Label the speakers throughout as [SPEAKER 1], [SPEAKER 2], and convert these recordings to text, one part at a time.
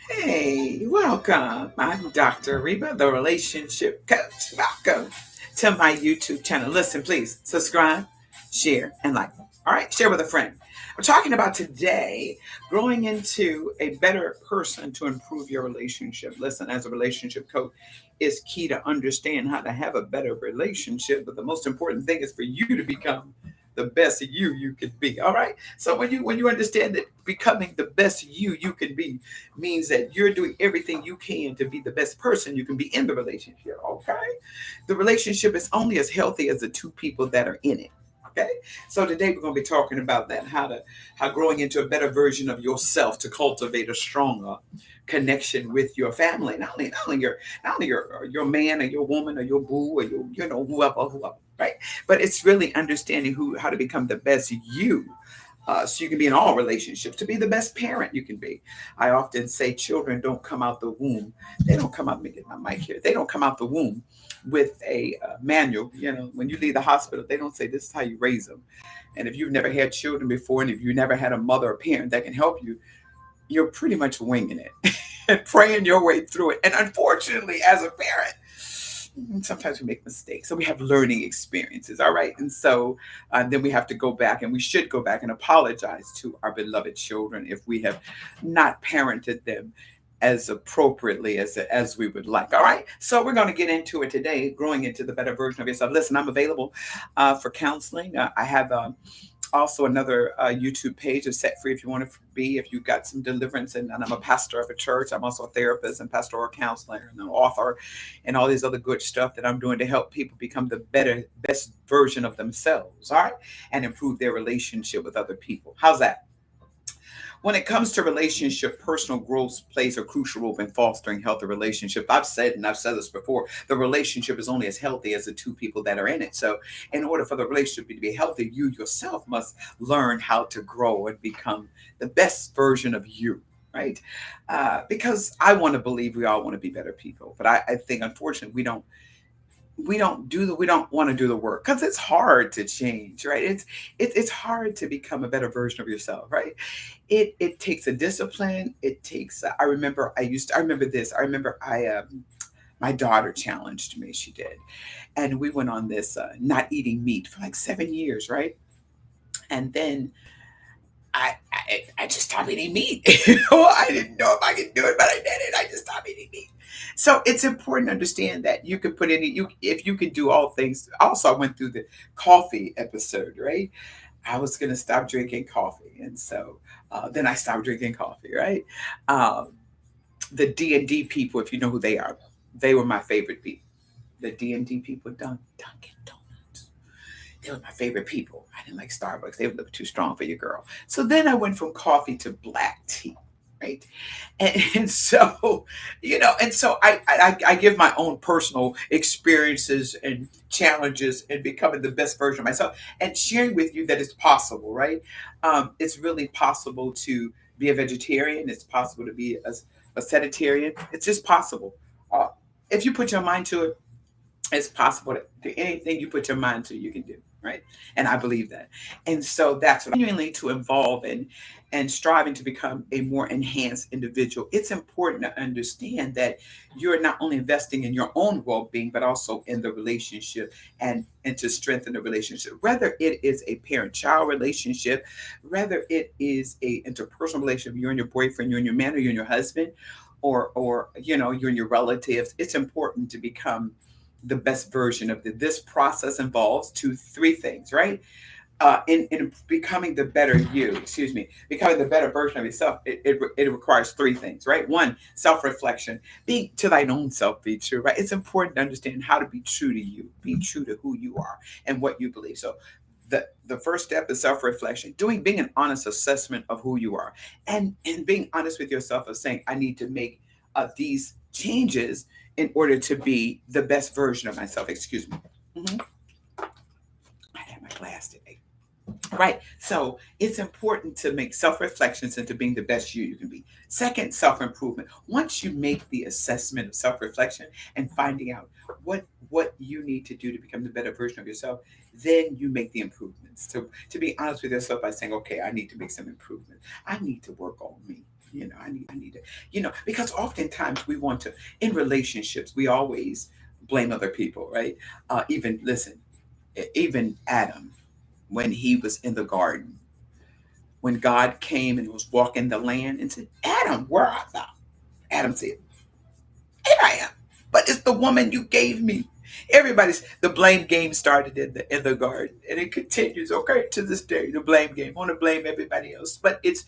[SPEAKER 1] Hey, welcome. I'm Dr. Reba, the relationship coach. Welcome to my YouTube channel. Listen, please subscribe, share, and like. All right, share with a friend. We're talking about today growing into a better person to improve your relationship. Listen, as a relationship coach, it's key to understand how to have a better relationship. But the most important thing is for you to become the best you can be. All right. So when you understand that becoming the best you can be means that you're doing everything you can to be the best person you can be in the relationship. Okay. The relationship is only as healthy as the two people that are in it. Okay. So today we're going to be talking about that, how growing into a better version of yourself to cultivate a stronger connection with your family, not only your man or your woman or your boo or your whoever, right? But it's really understanding how to become the best you, so you can be in all relationships, to be the best parent you can be. I often say children don't come out the womb. They don't come out, let me get my mic here. They don't come out the womb with a manual. When you leave the hospital, they don't say this is how you raise them. And if you've never had children before, and if you never had a mother or parent that can help you, you're pretty much winging it and praying your way through it. And unfortunately, as a parent, sometimes we make mistakes. So we have learning experiences, all right? And so then we have to go back, and we should go back and apologize to our beloved children if we have not parented them as appropriately as we would like. All right. So we're going to get into it today, growing into the better version of yourself. Listen, I'm available for counseling. I have also another YouTube page of Set Free if you want to be, if you've got some deliverance. And I'm a pastor of a church. I'm also a therapist and pastoral counselor and an author and all these other good stuff that I'm doing to help people become the best version of themselves, all right? And improve their relationship with other people. How's that? When it comes to relationship, personal growth plays a crucial role in fostering healthy relationship. I've said this before, the relationship is only as healthy as the two people that are in it. So in order for the relationship to be healthy, you yourself must learn how to grow and become the best version of you. Right? Because I want to believe we all want to be better people. But I think, unfortunately, we don't want to do the work because it's hard to change, right? It's hard to become a better version of yourself, right? It takes a discipline. It takes I remember this. I remember I my daughter challenged me. She did. And we went on this not eating meat for like 7 years, right? And then I just stopped eating meat. I didn't know if I could do it, but I did it. I just stopped eating meat. So it's important to understand that you can put in you if you can do all things. Also, I went through the coffee episode, right? I was going to stop drinking coffee, and so then I stopped drinking coffee, right? Um, the D&D people, if you know who they are, they were my favorite people. The D&D people, Dunkin' Donuts. They were my favorite people. I didn't like Starbucks. They were a little too strong for your girl. So then I went from coffee to black tea. Right. And so, and so I give my own personal experiences and challenges in becoming the best version of myself and sharing with you that it's possible, right? It's really possible to be a vegetarian. It's possible to be a sedentarian. It's just possible. Uh, if you put your mind to it, it's possible to do anything you put your mind to, you can do, right? And I believe that. And so that's what I'm genuinely to evolve and striving to become a more enhanced individual. It's important to understand that you're not only investing in your own well-being, but also in the relationship and to strengthen the relationship. Whether it is a parent-child relationship, whether it is a interpersonal relationship, you and your boyfriend, you and your man, or you and your husband, or you and your relatives, it's important to become the best version of this process involves three things, right? In becoming the better you, excuse me, becoming the better version of yourself, it requires three things, right? One, self-reflection. Be to thine own self, be true, right? It's important to understand how to be true to you, be true to who you are and what you believe. So the first step is self-reflection, being an honest assessment of who you are, and being honest with yourself of saying, I need to make these changes in order to be the best version of myself. Excuse me. Mhm. I had my glass today. Right. So it's important to make self reflections into being the best you can be. Second, self improvement. Once you make the assessment of self reflection and finding out what you need to do to become the better version of yourself, then you make the improvements. To be honest with yourself by saying, okay, I need to make some improvement. I need to work on me. I need to, because oftentimes we want to, in relationships, we always blame other people, right? Even, listen, even Adam, when he was in the garden, when God came and was walking the land and said, Adam, where art thou? Adam said, here I am. But it's the woman you gave me. The blame game started in the garden, and it continues. Okay, to this day, the blame game. I want to blame everybody else, but it's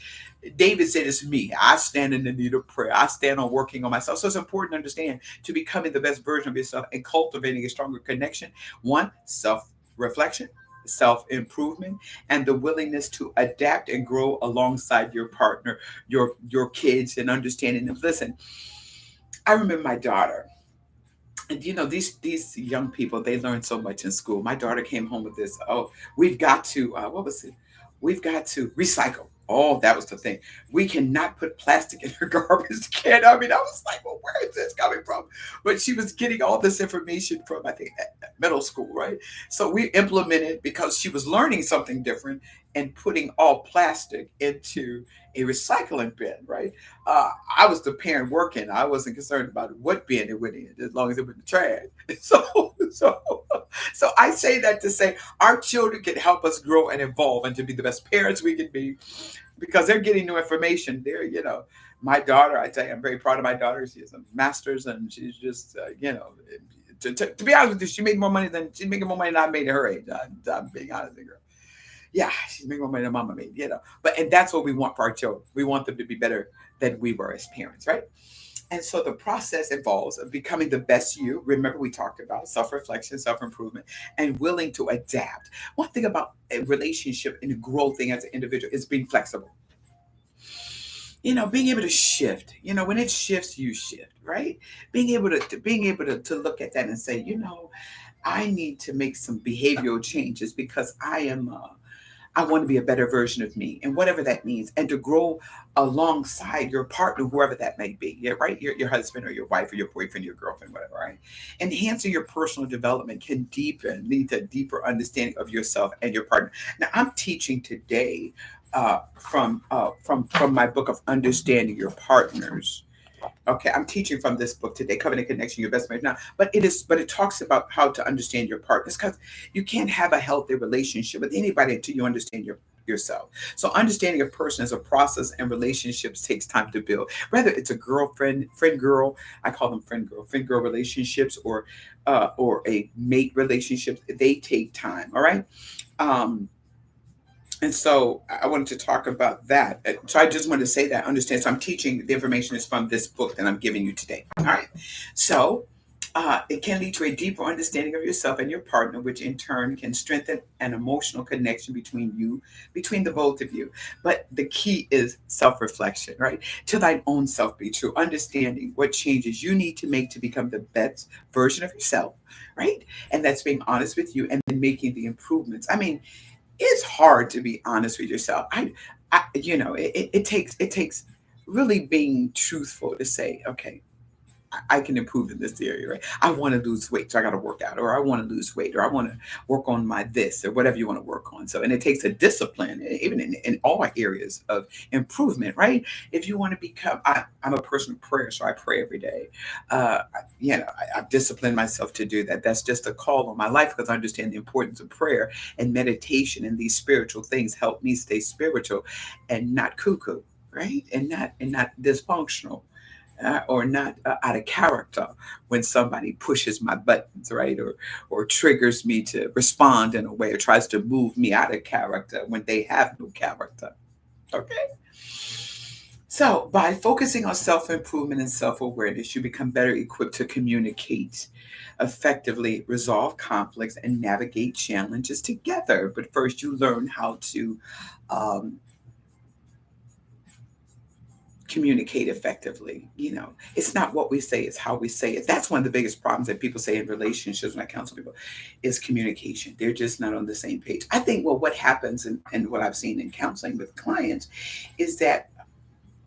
[SPEAKER 1] David said, "It's me. I stand in the need of prayer. I stand on working on myself." So it's important to understand, to becoming the best version of yourself and cultivating a stronger connection. One, self reflection, self improvement, and the willingness to adapt and grow alongside your partner, your kids, and understanding them. Listen, I remember my daughter, and these young people, they learn so much in school. My daughter came home with this. Oh, we've got to what was it? We've got to recycle. Oh, that was the thing. We cannot put plastic in her garbage can. I mean, I was like, well, where is this coming from? But she was getting all this information from, I think, middle school, right? So we implemented, because she was learning something different, and putting all plastic into a recycling bin, right? I was the parent working. I wasn't concerned about what bin it went in, as long as it was in the trash. So I say that to say our children can help us grow and evolve and to be the best parents we can be, because they're getting new information. My daughter, I tell you, I'm very proud of my daughter. She has a master's, and she's just, to be honest with you, she's making more money than I made at her age. I'm being honest with you, girl. Yeah, she's making more money than mama made. And that's what we want for our children. We want them to be better than we were as parents, right? And so the process involves becoming the best you. Remember, we talked about self reflection, self improvement, and willing to adapt. One thing about a relationship and a growth thing as an individual is being flexible. Being able to shift. When it shifts, you shift, right? Being able to look at that and say, I need to make some behavioral changes because I want to be a better version of me, and whatever that means, and to grow alongside your partner, whoever that may be. Yeah, right? Your husband or your wife or your boyfriend, your girlfriend, whatever, right? Enhancing your personal development can lead to a deeper understanding of yourself and your partner. Now, I'm teaching today from my book of Understanding Your Partners. Okay, I'm teaching from this book today, Covenant Connection, Your Best Marriage Now. But it talks about how to understand your partners, because you can't have a healthy relationship with anybody until you understand yourself. So understanding a person is a process, and relationships takes time to build. Whether it's a girlfriend, friend girl, I call them friend girl relationships, or a mate relationships, they take time. All right. Um, and so I wanted to talk about that. So I just wanted to say that, understand. So I'm teaching, the information is from this book that I'm giving you today. All right. So it can lead to a deeper understanding of yourself and your partner, which in turn can strengthen an emotional connection between the both of you. But the key is self reflection, right? To thine own self be true, understanding what changes you need to make to become the best version of yourself, right? And that's being honest with you and then making the improvements. I mean, it's hard to be honest with yourself. It takes really being truthful to say, okay, I can improve in this area, right? I want to lose weight, so I got to work out, or I want to lose weight, or I want to work on my this, or whatever you want to work on. So, and it takes a discipline, even in all areas of improvement, right? If you want to become, I'm a person of prayer, so I pray every day. I've disciplined myself to do that. That's just a call on my life, because I understand the importance of prayer and meditation, and these spiritual things help me stay spiritual and not cuckoo, right? And not dysfunctional, or not out of character when somebody pushes my buttons, right? Or triggers me to respond in a way, or tries to move me out of character when they have no character. Okay. So by focusing on self-improvement and self-awareness, you become better equipped to communicate effectively, resolve conflicts, and navigate challenges together. But first, you learn how to um, communicate effectively. It's not what we say, it's how we say it. That's one of the biggest problems that people say in relationships when I counsel people, is communication. They're just not on the same page. I think, well, what happens, and what I've seen in counseling with clients, is that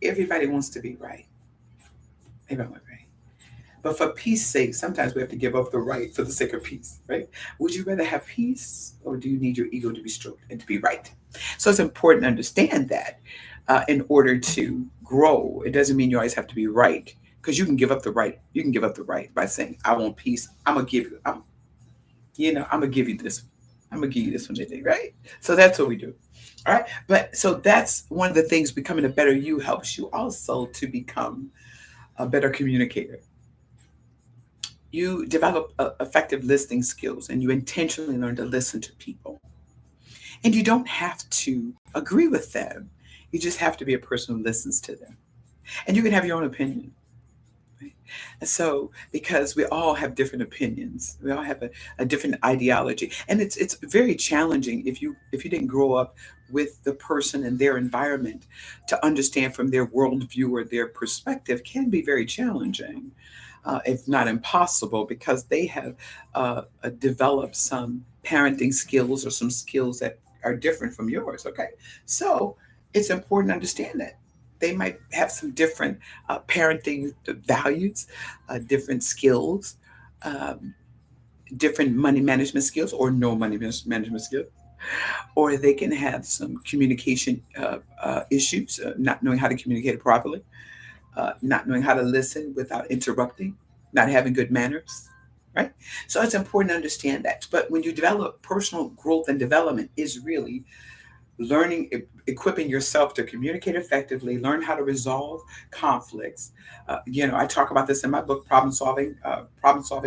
[SPEAKER 1] everybody wants to be right. Everybody wants to be right. But for peace sake, sometimes we have to give up the right for the sake of peace, right? Would you rather have peace, or do you need your ego to be stroked and to be right? So it's important to understand that, in order to grow, it doesn't mean you always have to be right. Because you can give up the right. You can give up the right by saying, "I want peace. I'm gonna give you. I'm gonna give you this. I'm gonna give you this one today, right?" So that's what we do. All right. But so that's one of the things. Becoming a better you helps you also to become a better communicator. You develop effective listening skills, and you intentionally learn to listen to people. And you don't have to agree with them. You just have to be a person who listens to them. And you can have your own opinion. Right? And so, because we all have different opinions, we all have a different ideology, and it's very challenging if you didn't grow up with the person and their environment to understand from their worldview or their perspective can be very challenging, if not impossible, because they have developed some parenting skills or some skills that are different from yours. Okay, so it's important to understand that they might have some different parenting values, different skills, um, different money management skills, or no money management skills, or they can have some communication issues, not knowing how to communicate properly, not knowing how to listen without interrupting, not having good manners, right? So it's important to understand that. But when you develop personal growth and development, is really learning, equipping yourself to communicate effectively, learn how to resolve conflicts. I talk about this in my book, problem solving,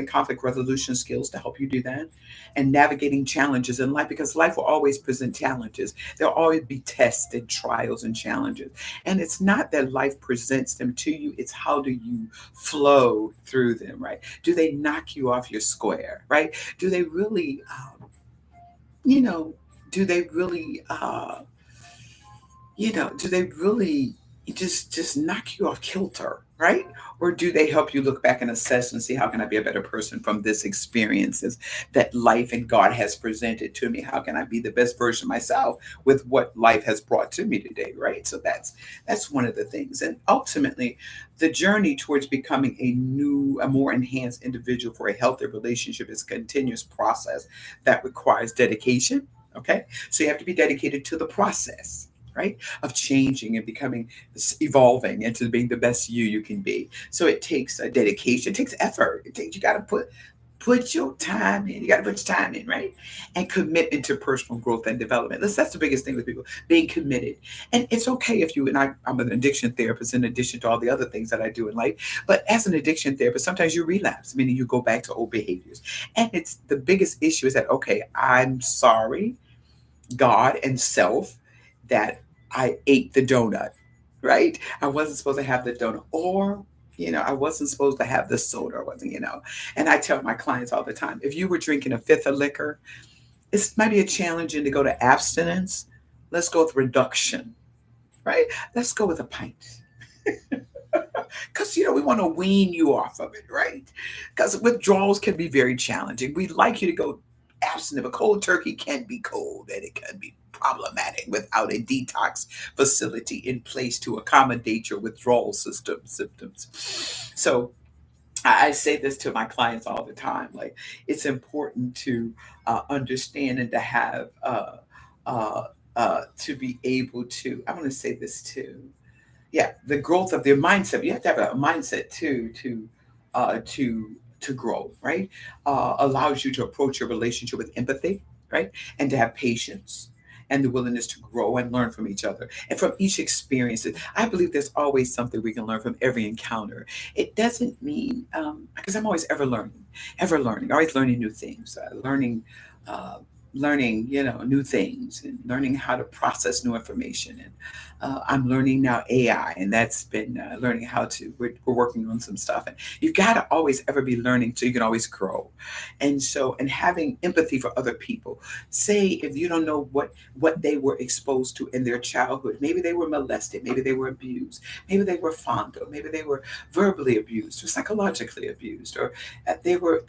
[SPEAKER 1] conflict resolution skills to help you do that, and navigating challenges in life, because life will always present challenges. There'll always be tests and trials and challenges, and it's not that life presents them to you; it's how do you flow through them, right? Do they knock you off your square, right? Do they really, you know, do they really? Do they really just knock you off kilter, right? Or do they help you look back and assess and see, how can I be a better person from this experiences that life and God has presented to me? How can I be the best version of myself with what life has brought to me today, right? So that's one of the things. And ultimately, the journey towards becoming a more enhanced individual for a healthy relationship is a continuous process that requires dedication. Okay. So you have to be dedicated to the process, right, of changing and becoming, evolving into being the best you can be. So it takes a dedication, it takes effort, you got to put your time in. You got to put your time in, right? And commitment to personal growth and development. That's the biggest thing with people, being committed. And it's okay if you, and I'm an addiction therapist in addition to all the other things that I do in life. But as an addiction therapist, sometimes you relapse, meaning you go back to old behaviors. And it's the biggest issue is that, okay, I'm sorry, God and self, that I ate the donut, right? I wasn't supposed to have the donut. Or, I wasn't supposed to have the soda, wasn't. And I tell my clients all the time, if you were drinking a fifth of liquor, it might be a challenging to go to abstinence. Let's go with reduction, right? Let's go with a pint. Because we want to wean you off of it, right? Because withdrawals can be very challenging. We'd like you to go abstinent, but cold turkey can be cold, and it can be problematic without a detox facility in place to accommodate your withdrawal system symptoms. So I say this to my clients all the time. Like, it's important to understand and to have to be able to. I want to say this too. Yeah, the growth of their mindset. You have to have a mindset too to grow, right? Allows you to approach your relationship with empathy, right? And to have patience and the willingness to grow and learn from each other and from each experience. I believe there's always something we can learn from every encounter. It doesn't mean, because I'm always ever learning, always learning new things, uh, learning, new things, and learning how to process new information. And I'm learning now AI, and that's been learning how to. We're working on some stuff, and you got to always ever be learning so you can always grow. And so, and having empathy for other people. Say if you don't know what they were exposed to in their childhood, maybe they were molested, maybe they were abused, maybe they were fondled, maybe they were verbally abused or psychologically abused, or they were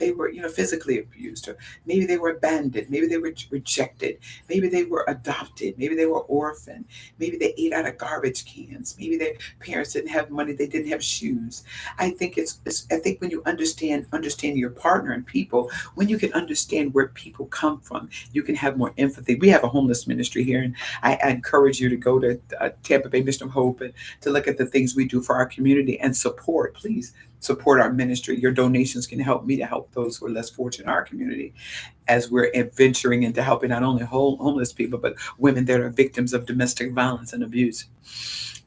[SPEAKER 1] physically abused, or maybe they were abandoned, maybe they were rejected. Maybe they were adopted. Maybe they were orphaned. Maybe they ate out of garbage cans. Maybe their parents didn't have money. They didn't have shoes. I think when you understand your partner and people, when you can understand where people come from, you can have more empathy. We have a homeless ministry here, and I encourage you to go to Tampa Bay Mission of Hope and to look at the things we do for our community and support. Please support our ministry. Your donations can help me to help those who are less fortunate in our community as we're venturing into helping not only homeless people, but women that are victims of domestic violence and abuse.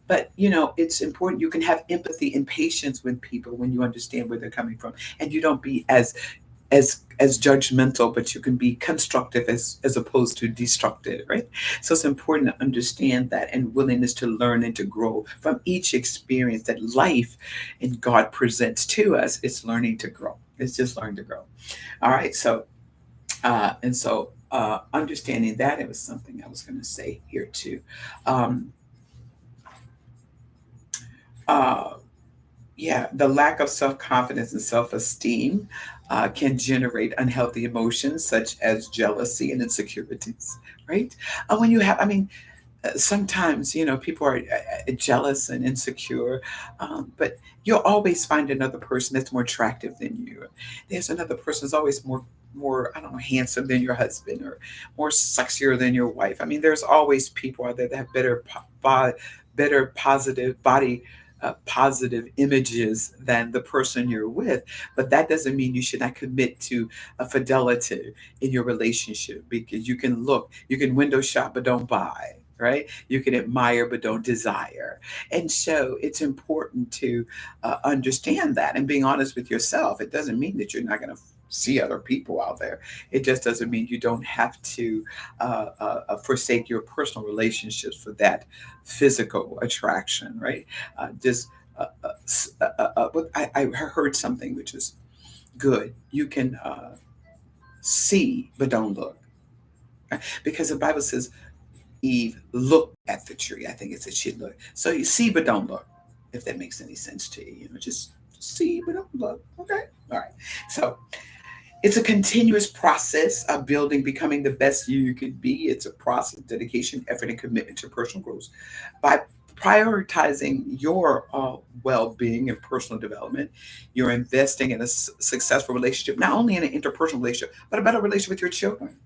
[SPEAKER 1] But it's important you can have empathy and patience with people when you understand where they're coming from, and you don't be as judgmental, but you can be constructive as opposed to destructive, right? So it's important to understand that, and willingness to learn and to grow from each experience that life and God presents to us. It's learning to grow. It's just learning to grow. All right. So understanding that, it was something I was going to say here too. Um, uh, yeah, the lack of self confidence and self esteem can generate unhealthy emotions such as jealousy and insecurities, right? When you have, I mean, sometimes people are jealous and insecure, but you'll always find another person that's more attractive than you. There's another person that's always more, I don't know, handsome than your husband, or more sexier than your wife. I mean, there's always people out there that have better positive body, positive images than the person you're with. But that doesn't mean you should not commit to a fidelity in your relationship, because you can window shop but don't buy, right? You can admire but don't desire. And so it's important to understand that, and being honest with yourself. It doesn't mean that you're not going to see other people out there. It just doesn't mean you don't have to forsake your personal relationships for that physical attraction, right? Just but I heard something which is good. You can see but don't look, right? Because the Bible says Eve looked at the tree. I think it said she looked. So you see but don't look, if that makes any sense to you. Just see but don't look. Okay. All right. So it's a continuous process of building, becoming the best you could be. It's a process, dedication, effort, and commitment to personal growth. By prioritizing your well-being and personal development, you're investing in a successful relationship, not only in an interpersonal relationship, but a better relationship with your children,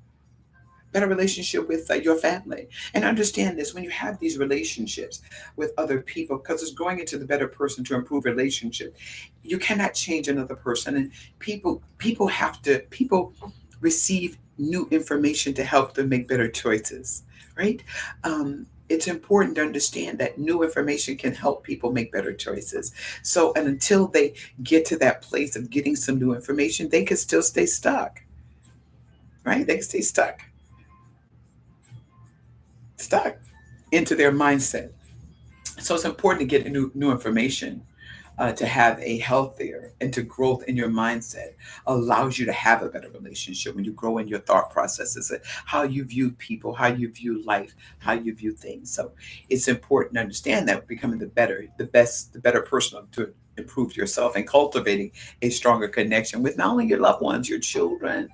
[SPEAKER 1] better relationship with your family. And understand this: when you have these relationships with other people, because it's growing into the better person to improve relationship, you cannot change another person. And people receive new information to help them make better choices, right? It's important to understand that new information can help people make better choices. So, and until they get to that place of getting some new information, they can still stay stuck, right? They can stay stuck into their mindset. So it's important to get new information, to have a healthier and to growth in your mindset allows you to have a better relationship when you grow in your thought processes, how you view people, how you view life, how you view things. So it's important to understand that becoming the better person to improve yourself, and cultivating a stronger connection with not only your loved ones, your children,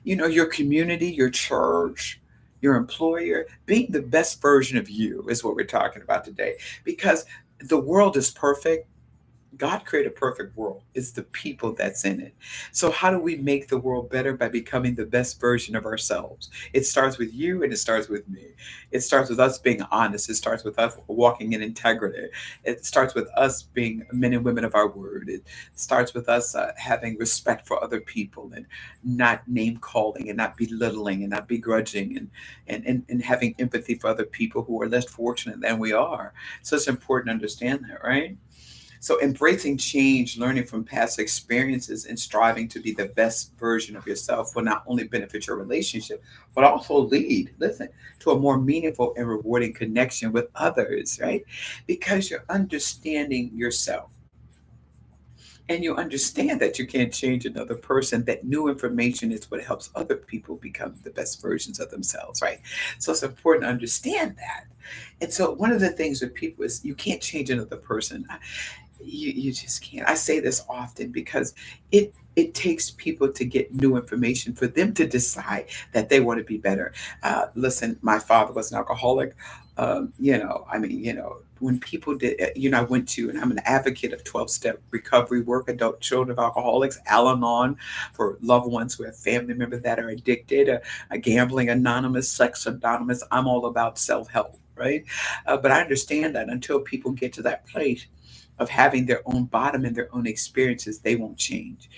[SPEAKER 1] your community, your church, your employer. Being the best version of you is what we're talking about today, because the world is perfect. God created a perfect world. It's the people that's in it. So how do we make the world better? By becoming the best version of ourselves. It starts with you, and it starts with me. It starts with us being honest. It starts with us walking in integrity. It starts with us being men and women of our word. It starts with us having respect for other people, and not name calling, and not belittling, and not begrudging, and having empathy for other people who are less fortunate than we are. So it's important to understand that, right? So, embracing change, learning from past experiences, and striving to be the best version of yourself will not only benefit your relationship, but also listen, to a more meaningful and rewarding connection with others, right? Because you're understanding yourself, and you understand that you can't change another person, that new information is what helps other people become the best versions of themselves, right? So it's important to understand that. And so one of the things with people is you can't change another person. You just can't. I say this often because it takes people to get new information for them to decide that they want to be better. Listen, my father was an alcoholic. I mean, when people did, I went to, and I'm an advocate of 12-step recovery work, adult children of alcoholics, Al-Anon for loved ones who have family members that are addicted, gambling anonymous, sex anonymous. I'm all about self-help, right? But I understand that until people get to that place of having their own bottom and their own experiences, they won't change.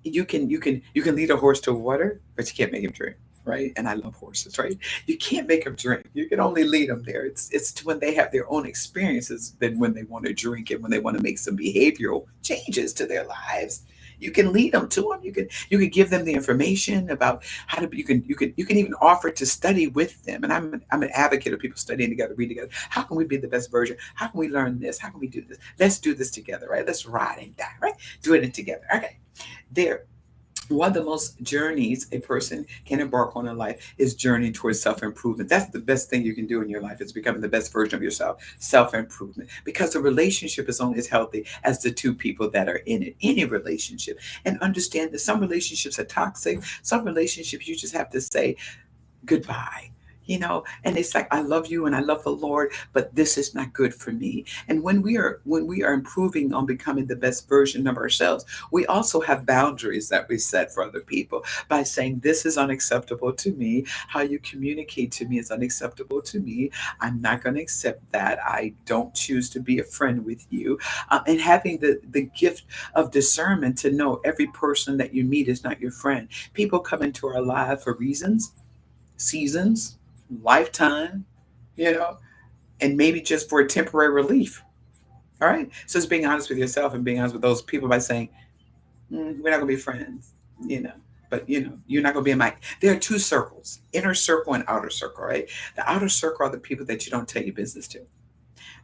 [SPEAKER 1] You can lead a horse to water, but you can't make him drink, right? And I love horses, right? You can't make them drink. You can only lead them there. It's to when they have their own experiences, then when they want to drink and when they want to make some behavioral changes to their lives. You can lead them to them. You can give them the information about how to. You can even offer to study with them. And I'm an advocate of people studying together, read together. How can we be the best version? How can we learn this? How can we do this? Let's do this together, right? Let's ride and die, right? Do it together. Okay. There, one of the most journeys a person can embark on in life is journeying towards self-improvement. That's the best thing you can do in your life, is becoming the best version of yourself. Self-improvement, because the relationship is only as healthy as the two people that are in it, any relationship. And understand that some relationships are toxic, some relationships you just have to say goodbye. And it's like, I love you and I love the Lord, but this is not good for me. And when we are improving on becoming the best version of ourselves, we also have boundaries that we set for other people by saying, this is unacceptable to me. How you communicate to me is unacceptable to me. I'm not going to accept that. I don't choose to be a friend with you. And having the gift of discernment to know every person that you meet is not your friend. People come into our lives for reasons, seasons, lifetime, you know, and maybe just for a temporary relief. All right. So it's being honest with yourself and being honest with those people by saying, we're not going to be friends, you know. But you're not going to be in my. There are two circles: inner circle and outer circle. Right. The outer circle are the people that you don't tell your business to. All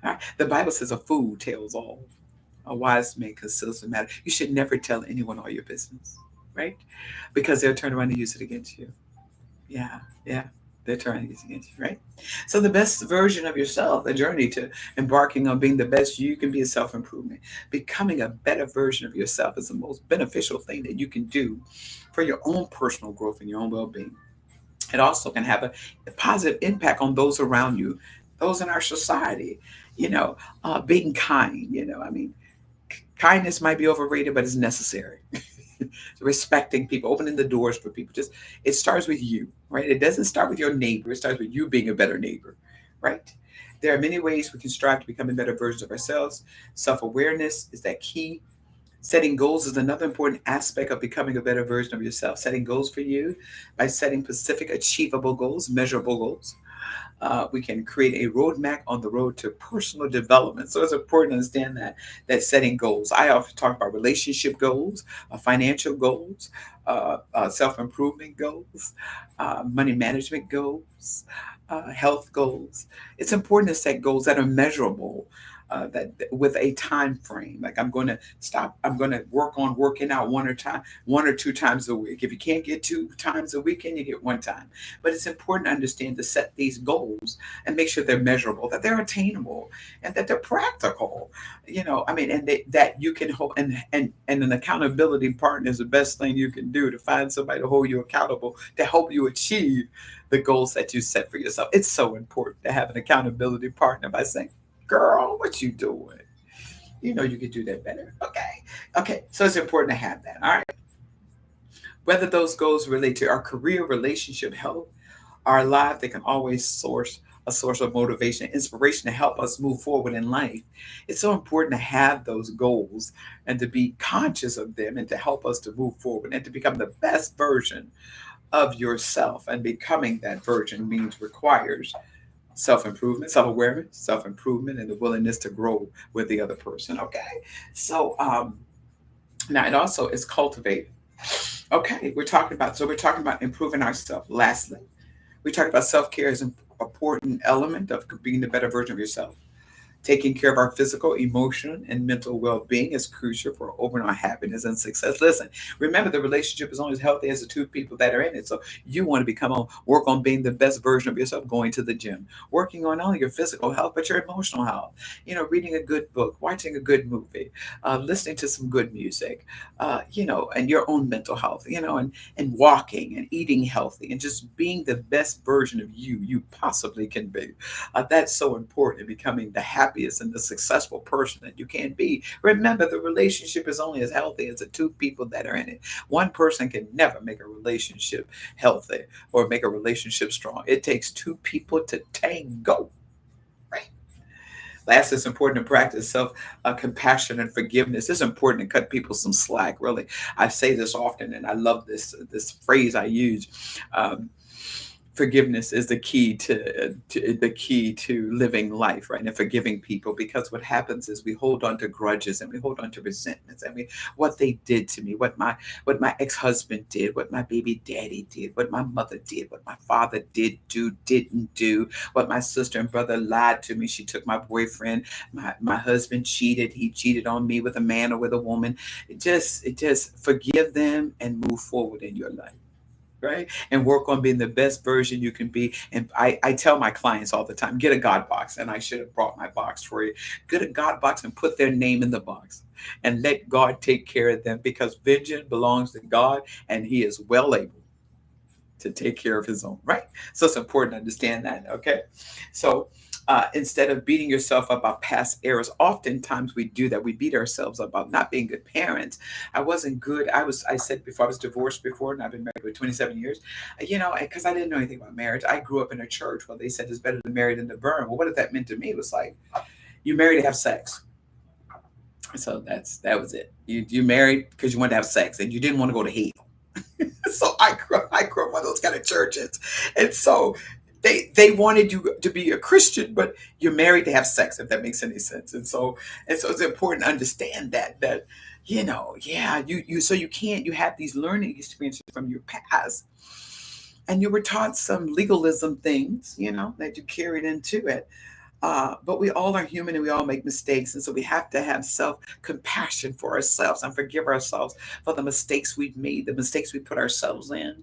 [SPEAKER 1] right? The Bible says a fool tells all. A wise man conceals the matter. You should never tell anyone all your business, right? Because they'll turn around and use it against you. Yeah, yeah. They're turning it against you, right? So the best version of yourself, the journey to embarking on being the best you can be, is self-improvement. Becoming a better version of yourself is the most beneficial thing that you can do for your own personal growth and your own well-being. It also can have a positive impact on those around you, those in our society. Being kind. I mean, kindness might be overrated, but it's necessary. Respecting people, opening the doors for people. Just, it starts with you, right? It doesn't start with your neighbor. It starts with you being a better neighbor, right? There are many ways we can strive to become a better version of ourselves. Self-awareness is that key. Setting goals is another important aspect of becoming a better version of yourself. Setting goals for you by setting specific, achievable goals, measurable goals. We can create a roadmap on the road to personal development. So it's important to understand that setting goals. I often talk about relationship goals, financial goals, self improvement goals, money management goals, health goals. It's important to set goals that are measurable. That with a time frame, like I'm going to stop. I'm going to work on working out one or two times a week. If you can't get 2 times a weekend, you get 1 time. But it's important to understand to set these goals and make sure they're measurable, that they're attainable, and that they're practical. I mean, and that you can hold, and an accountability partner is the best thing you can do, to find somebody to hold you accountable to help you achieve the goals that you set for yourself. It's so important to have an accountability partner by saying, girl, what you doing? You could do that better. Okay. So it's important to have that. All right. Whether those goals relate to our career, relationship, health, our life, they can always source a source of motivation, inspiration to help us move forward in life. It's so important to have those goals and to be conscious of them and to help us to move forward and to become the best version of yourself. And becoming that version means requires self-improvement, self-awareness, self-improvement, and the willingness to grow with the other person. Okay. So now it also is cultivated. Okay, we're talking about improving ourselves. Lastly, we talked about self-care as an important element of being the better version of yourself. Taking care of our physical, emotional, and mental well being is crucial for overall happiness and success. Listen, remember the relationship is only as healthy as the two people that are in it. So you want to work on being the best version of yourself, going to the gym, working on not only your physical health, but your emotional health. Reading a good book, watching a good movie, listening to some good music, and your own mental health, and walking and eating healthy and just being the best version of you possibly can be. That's so important in becoming the happiest and the successful person that you can be. Remember, the relationship is only as healthy as the two people that are in it. One person can never make a relationship healthy or make a relationship strong. It takes two people to tango. Right. Last, it's important to practice self compassion and forgiveness. It's important to cut people some slack. Really, I say this often, and I love this phrase I use. Um, Forgiveness is the key to living life, right, and forgiving people, because what happens is we hold on to grudges and we hold on to resentments, and what they did to me, what my ex-husband did, what my baby daddy did, what my mother did, what my father didn't do, what my sister and brother lied to me. She took my boyfriend. My husband cheated. He cheated on me with a man or with a woman. It just forgive them and move forward in your life, right? And work on being the best version you can be. And I tell my clients all the time, get a God box. And I should have brought my box for you. Get a God box and put their name in the box and let God take care of them, because vengeance belongs to God and He is well able to take care of His own, right? So it's important to understand that, okay? So instead of beating yourself up about past errors, oftentimes we do that. We beat ourselves up about not being good parents. I wasn't good. I said before, I was divorced before, and I've been married for 27 years, because I didn't know anything about marriage. I grew up in a church where they said it's better to marry than to burn. Well, what did that mean to me? It was like, you married to have sex. So that was it. You married because you wanted to have sex and you didn't want to go to hell. So I grew up in one of those kind of churches, and so they wanted you to be a Christian, but you're married to have sex, if that makes any sense. And so it's important to understand that yeah, you have these learning experiences from your past, and you were taught some legalism things, that you carried into it. But we all are human and we all make mistakes. And so we have to have self compassion for ourselves and forgive ourselves for the mistakes we've made, the mistakes we put ourselves in,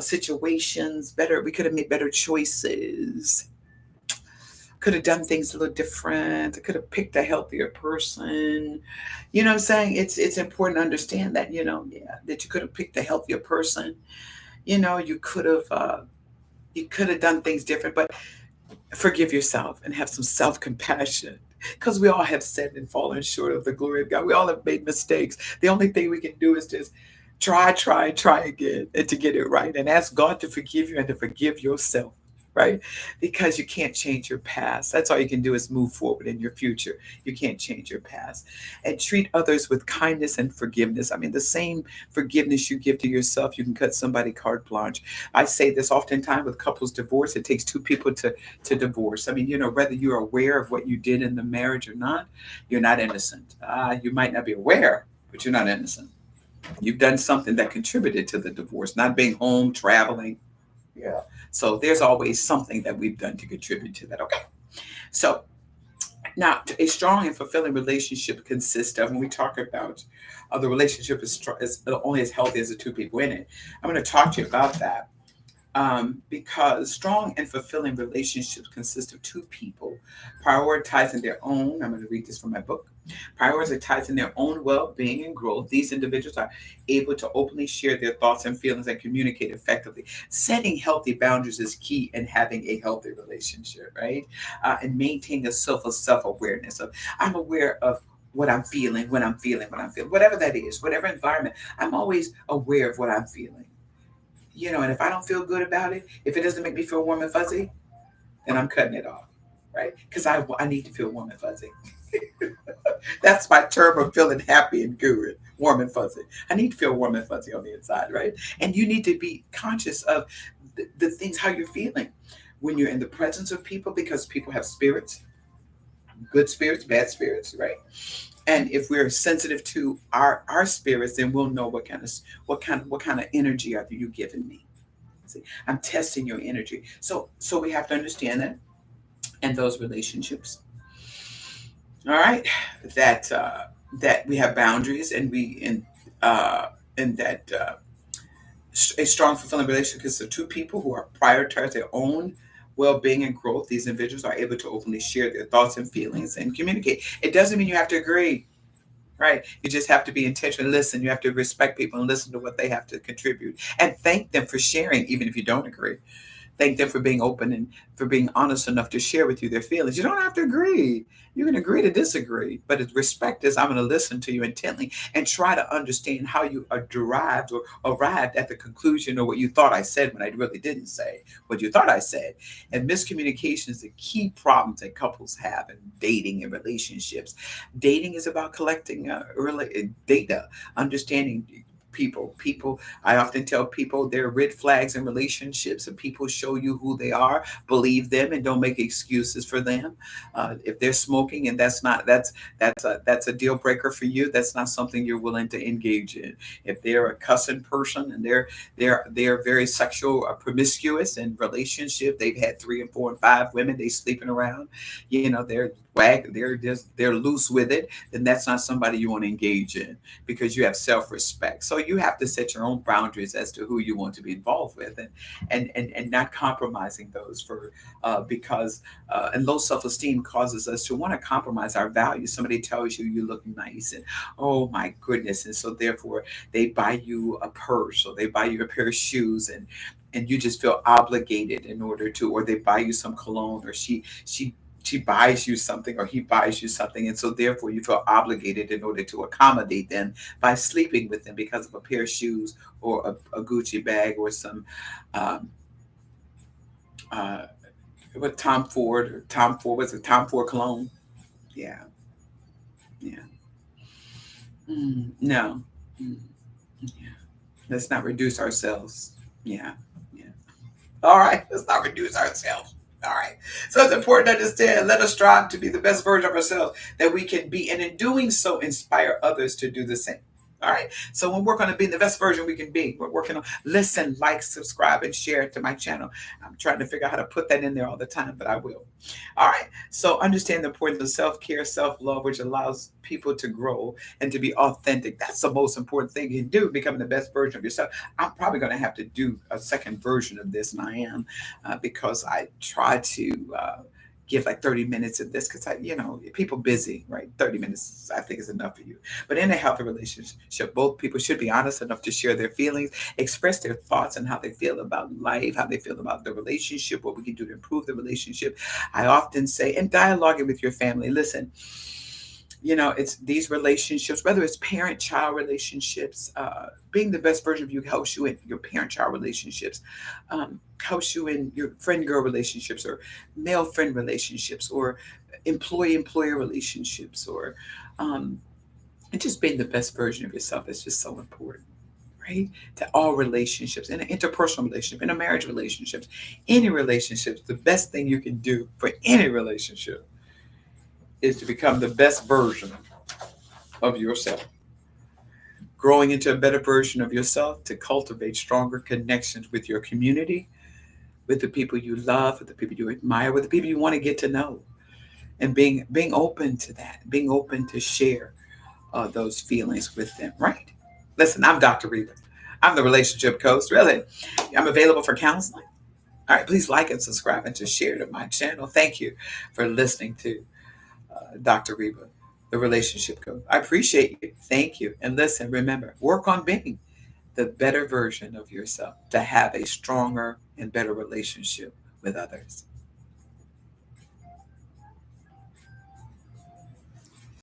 [SPEAKER 1] situations better. We could have made better choices, could have done things a little different. Could have picked a healthier person. You know what I'm saying? It's important to understand that, yeah, that you could have picked a healthier person. You could have done things different, but forgive yourself and have some self compassion, because we all have sinned and fallen short of the glory of God. We all have made mistakes. The only thing we can do is just try again, and to get it right, and ask God to forgive you and to forgive yourself, right? Because you can't change your past. That's all you can do is move forward in your future. You can't change your past. And treat others with kindness and forgiveness. I mean, the same forgiveness you give to yourself, you can cut somebody carte blanche. I say this oftentimes with couples divorce. It takes two people to divorce. I mean, whether you're aware of what you did in the marriage or not, you're not innocent. You might not be aware, but you're not innocent. You've done something that contributed to the divorce, not being home, traveling. Yeah. So there's always something that we've done to contribute to that. Okay. So now, a strong and fulfilling relationship consists of, when we talk about the relationship is only as healthy as the two people in it. I'm going to talk to you about that, because strong and fulfilling relationships consist of two people prioritizing their own. I'm going to read this from my book. Prioritizing their own well-being and growth. These individuals are able to openly share their thoughts and feelings and communicate effectively. Setting healthy boundaries is key in having a healthy relationship, right? And maintaining a self-awareness of, I'm aware of what I'm feeling, when I'm feeling, whatever that is, whatever environment. I'm always aware of what I'm feeling. And if I don't feel good about it, if it doesn't make me feel warm and fuzzy, then I'm cutting it off, right? Because I need to feel warm and fuzzy. That's my term of feeling happy and good, warm and fuzzy. I need to feel warm and fuzzy on the inside, right? And you need to be conscious of the things, how you're feeling when you're in the presence of people, because people have spirits, good spirits, bad spirits, right? And if we're sensitive to our spirits, then we'll know what kind of energy are you giving me. See, I'm testing your energy. So we have to understand that, and those relationships. All right, that that we have boundaries, and uh, that a strong, fulfilling relationship is the two people who are prioritize their own well-being and growth. These individuals are able to openly share their thoughts and feelings and communicate. It doesn't mean you have to agree, right? You just have to be intentional. Listen, you have to respect people and listen to what they have to contribute, and thank them for sharing, even if you don't agree. Thank them for being open and for being honest enough to share with you their feelings. You don't have to agree. You can agree to disagree, but respect is I'm going to listen to you intently and try to understand how you are derived or arrived at the conclusion or what you thought I said when I really didn't say what you thought I said. And miscommunication is the key problems that couples have in dating and relationships. Dating is about collecting early data, understanding people. I often tell people there are red flags in relationships, and people show you who they are, believe them, and don't make excuses for them. If they're smoking and that's a deal breaker for you, that's not something you're willing to engage in. If they're a cussing person and they're very sexual, promiscuous in relationship, they've had 3 and 4 and 5 women they sleeping around, they're loose with it, then that's not somebody you want to engage in, because you have self-respect. So you have to set your own boundaries as to who you want to be involved with, and not compromising those for because and low self-esteem causes us to want to compromise our values. Somebody tells you you look nice, and oh my goodness, and so therefore they buy you a purse or they buy you a pair of shoes, and you just feel obligated in order to, or they buy you some cologne, or she buys you something or he buys you something, and so therefore you feel obligated in order to accommodate them by sleeping with them because of a pair of shoes or a Gucci bag or some um, uh, what Tom Ford was it Tom Ford cologne? Yeah, yeah. No, mm, yeah. Let's not reduce ourselves. Yeah, yeah. All right, let's not reduce ourselves. All right. So it's important to understand. Let us strive to be the best version of ourselves that we can be, and in doing so, inspire others to do the same. All right. So we're working on being the best version we can be. We're working on listen, like, subscribe, and share to my channel. I'm trying to figure out how to put that in there all the time, but I will. All right. So understand the importance of self-care, self-love, which allows people to grow and to be authentic. That's the most important thing you can do, becoming the best version of yourself. I'm probably going to have to do a second version of this, and I am, because I try to give like 30 minutes of this, because people busy, right? 30 minutes I think is enough for you. But in a healthy relationship, both people should be honest enough to share their feelings, express their thoughts and how they feel about life, how they feel about the relationship, what we can do to improve the relationship. I often say, and dialoguing with your family, listen, it's these relationships, whether it's parent-child relationships, being the best version of you helps you in your parent-child relationships, helps you in your friend-girl relationships, or male-friend relationships, or employee-employer relationships, or um, and just being the best version of yourself is just so important, right? To all relationships, in an interpersonal relationship, in a marriage relationships, any relationships, the best thing you can do for any relationship is to become the best version of yourself, growing into a better version of yourself to cultivate stronger connections with your community, with the people you love, with the people you admire, with the people you want to get to know, and being open to that, being open to share those feelings with them. Right? Listen, I'm Dr. Reba. I'm the relationship coach. Really, I'm available for counseling. All right, please like and subscribe and just share to my channel. Thank you for listening to Dr. Reba, the relationship coach. I appreciate you. Thank you. And listen, remember, work on being the better version of yourself to have a stronger and better relationship with others.